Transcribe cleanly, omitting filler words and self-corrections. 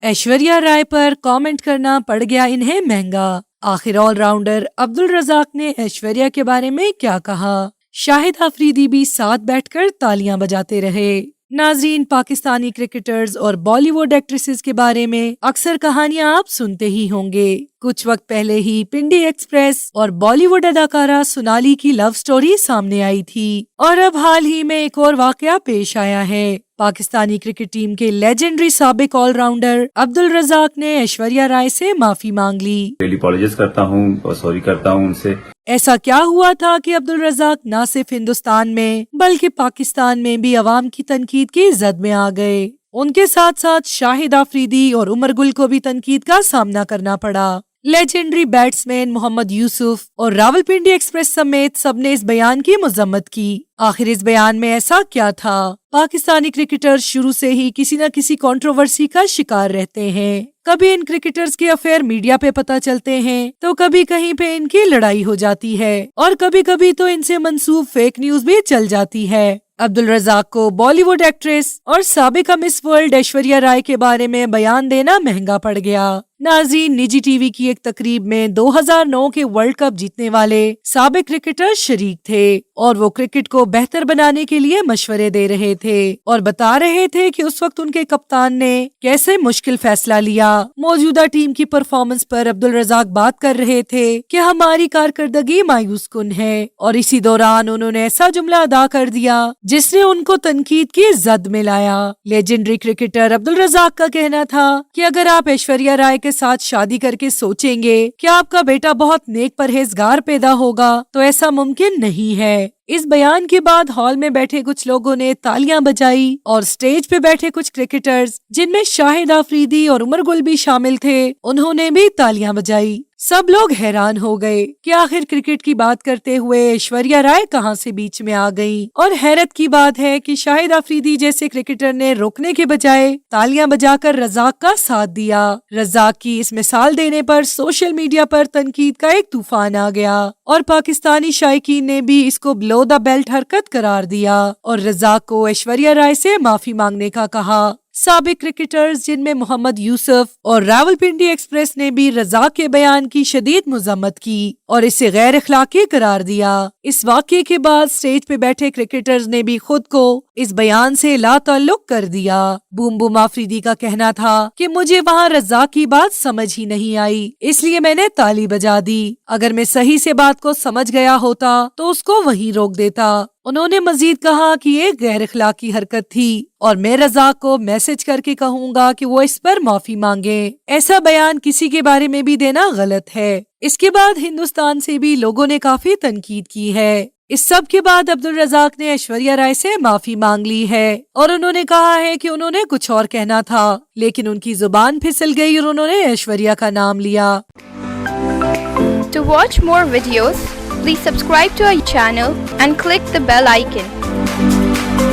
ऐश्वर्या राय पर कमेंट करना पड़ गया इन्हें महंगा। आखिर ऑलराउंडर अब्दुल रज़ाक ने ऐश्वर्या के बारे में क्या कहा? शाहिद अफरीदी भी साथ बैठकर तालियां बजाते रहे। नाजरीन, पाकिस्तानी क्रिकेटर्स और बॉलीवुड एक्ट्रेसेस के बारे में अक्सर कहानियां आप सुनते ही होंगे। कुछ वक्त पहले ही पिंडी एक्सप्रेस और बॉलीवुड अदाकारा सोनाली की लव स्टोरी सामने आई थी और अब हाल ही में एक और वाकया पेश आया है। पाकिस्तानी क्रिकेट टीम के लेजेंडरी साबिक ऑलराउंडर अब्दुल रज़ाक ने ऐश्वर्या राय से माफी मांग ली। अपॉलोजाइज करता हूं और सॉरी करता हूं उनसे। ऐसा क्या हुआ था कि अब्दुल रज़ाक न सिर्फ हिंदुस्तान में बल्कि पाकिस्तान में भी अवाम की तनकीद की जद में आ गए। उनके साथ साथ शाहिद अफरीदी और उमर गुल को भी तनकीद का सामना करना पड़ा। लेजेंडरी बैट्समैन मोहम्मद यूसुफ और रावलपिंडी एक्सप्रेस समेत सबने इस बयान की मजम्मत की। आखिर इस बयान में ऐसा क्या था? पाकिस्तानी क्रिकेटर्स शुरू से ही किसी न किसी कंट्रोवर्सी का शिकार रहते हैं। कभी इन क्रिकेटर्स के अफेयर मीडिया पे पता चलते हैं तो कभी कहीं पे इनकी लड़ाई हो जाती है और कभी कभी तो इनसे मंसूब फेक न्यूज भी चल जाती है। अब्दुल रज़ाक को बॉलीवुड एक्ट्रेस और साबिका मिस वर्ल्ड ऐश्वर्या राय के बारे में बयान देना महंगा पड़ गया। नाज़रीन, निजी टीवी की एक तकरीब में 2009 के वर्ल्ड कप जीतने वाले साबिक क्रिकेटर शरीक थे और वो क्रिकेट को बेहतर बनाने के लिए मशवरे दे रहे थे और बता रहे थे कि उस वक्त उनके कप्तान ने कैसे मुश्किल फैसला लिया। मौजूदा टीम की परफॉर्मेंस पर अब्दुल रज़ाक बात कर रहे थे कि हमारी कारकर्दगी मायूस कुन है और इसी दौरान उन्होंने ऐसा जुमला अदा कर दिया जिसने उनको तनकीद की जद में लाया। लेजेंडरी क्रिकेटर अब्दुल रज़ाक का कहना था कि अगर आप ऐश्वर्या राय के साथ शादी करके सोचेंगे कि आपका बेटा बहुत नेक परहेजगार पैदा होगा तो ऐसा मुमकिन नहीं है। इस बयान के बाद हॉल में बैठे कुछ लोगों ने तालियां बजाई और स्टेज पे बैठे कुछ क्रिकेटर्स जिनमें शाहिद अफरीदी और उमर गुल भी शामिल थे, उन्होंने भी तालियां बजाई। सब लोग हैरान हो गए कि आखिर क्रिकेट की बात करते हुए ऐश्वर्या राय कहां से बीच में आ गई। और हैरत की बात है कि शाहिद अफरीदी जैसे क्रिकेटर ने रोकने के बजाय तालियां बजाकर रज़ाक का साथ दिया। रज़ाक की इस मिसाल देने पर सोशल मीडिया पर तनकीद का एक तूफान आ गया और पाकिस्तानी शायकीन ने भी इसको बिलो द बेल्ट हरकत करार दिया और रज़ाक को ऐश्वर्या राय से माफी मांगने का कहा। साबिक क्रिकेटर्स जिनमें मोहम्मद यूसुफ और रावलपिंडी एक्सप्रेस ने भी रज़ाक के बयान की शदीद मजम्मत की और इसे गैर अखलाकी करार दिया। इस वाक़ये के बाद स्टेज पे बैठे क्रिकेटर्स ने भी खुद को इस बयान से लाताल्लुक कर दिया। बूम बूम अफरीदी का कहना था कि मुझे वहाँ रज़ाक की बात समझ ही नहीं आई, इसलिए मैंने ताली बजा दी। अगर मैं सही से बात को समझ गया होता तो उसको वहीं रोक देता। उन्होंने मजीद कहा कि ये गैर अखलाकी हरकत थी और मैं रज़ाक को मैसेज करके कहूँगा कि वो इस पर माफी मांगे। ऐसा बयान किसी के बारे में भी देना गलत है। इसके बाद हिंदुस्तान से भी लोगों ने काफी तनकीद की है। इस सब के बाद अब्दुल रज़ाक ने ऐश्वर्या राय से माफी मांग ली है और उन्होंने कहा है कि उन्होंने कुछ और कहना था लेकिन उनकी जुबान फिसल गई और उन्होंने ऐश्वर्या का नाम लिया। To watch more videos, please subscribe to our channel and click the bell icon.